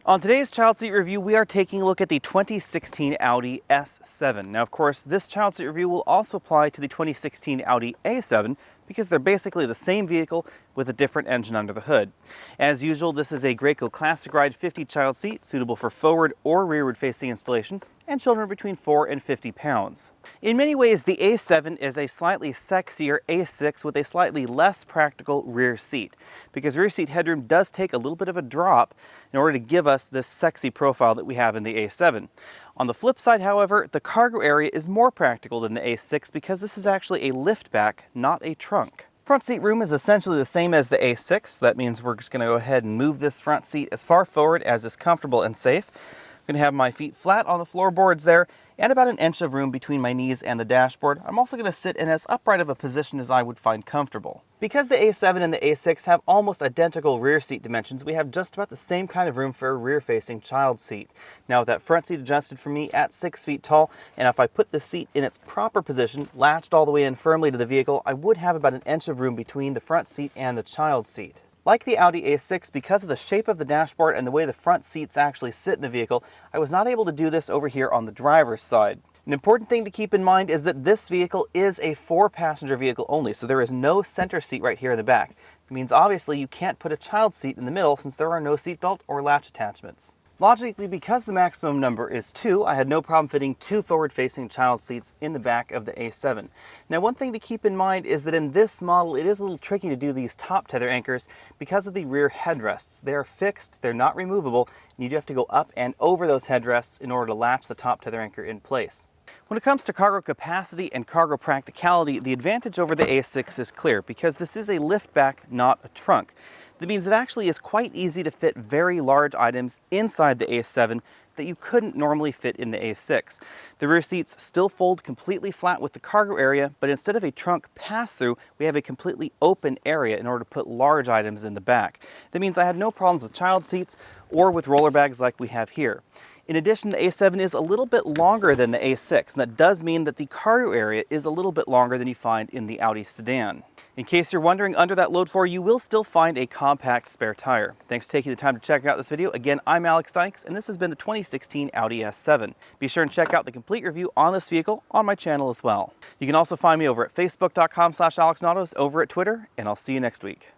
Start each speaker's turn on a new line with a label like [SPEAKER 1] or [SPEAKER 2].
[SPEAKER 1] On today's child seat review, we are taking a look at the 2016 Audi S7. Now, of course, this child seat review will also apply to the 2016 Audi A7 because they're basically the same vehicle with a different engine under the hood. As usual, this is a Graco Classic Ride 50 child seat suitable for forward or rearward facing installation and children between 4 and 50 pounds. In many ways, the A7 is a slightly sexier A6 with a slightly less practical rear seat, because rear seat headroom does take a little bit of a drop in order to give us this sexy profile that we have in the A7. On the flip side, however, the cargo area is more practical than the A6 because this is actually a liftback, not a trunk. Front seat room is essentially the same as the A6. So that means we're just going to go ahead and move this front seat as far forward as is comfortable and safe. I'm going to have my feet flat on the floorboards there and about an inch of room between my knees and the dashboard. I'm also going to sit in as upright of a position as I would find comfortable. Because the A7 and the A6 have almost identical rear seat dimensions, we have just about the same kind of room for a rear-facing child seat. Now, with that front seat adjusted for me at 6 feet tall, and if I put the seat in its proper position, latched all the way in firmly to the vehicle, I would have about an inch of room between the front seat and the child seat. Like the Audi A6, because of the shape of the dashboard and the way the front seats actually sit in the vehicle, I was not able to do this over here on the driver's side. An important thing to keep in mind is that this vehicle is a 4-passenger vehicle only, so there is no center seat right here in the back. It means obviously you can't put a child seat in the middle since there are no seatbelt or latch attachments. Logically, because the maximum number is 2, I had no problem fitting 2 forward-facing child seats in the back of the A7. Now, one thing to keep in mind is that in this model, it is a little tricky to do these top tether anchors because of the rear headrests. They are fixed, they're not removable, and you do have to go up and over those headrests in order to latch the top tether anchor in place. When it comes to cargo capacity and cargo practicality, the advantage over the A6 is clear because this is a liftback, not a trunk. That means it actually is quite easy to fit very large items inside the A7 that you couldn't normally fit in the A6. The rear seats still fold completely flat with the cargo area, but instead of a trunk pass-through, we have a completely open area in order to put large items in the back. That means I had no problems with child seats or with roller bags like we have here. In addition, the A7 is a little bit longer than the A6, and that does mean that the cargo area is a little bit longer than you find in the Audi sedan. In case you're wondering, under that load floor, you will still find a compact spare tire. Thanks for taking the time to check out this video. Again, I'm Alex Dykes, and this has been the 2016 Audi S7. Be sure and check out the complete review on this vehicle on my channel as well. You can also find me over at facebook.com/AlexNautos, over at Twitter, and I'll see you next week.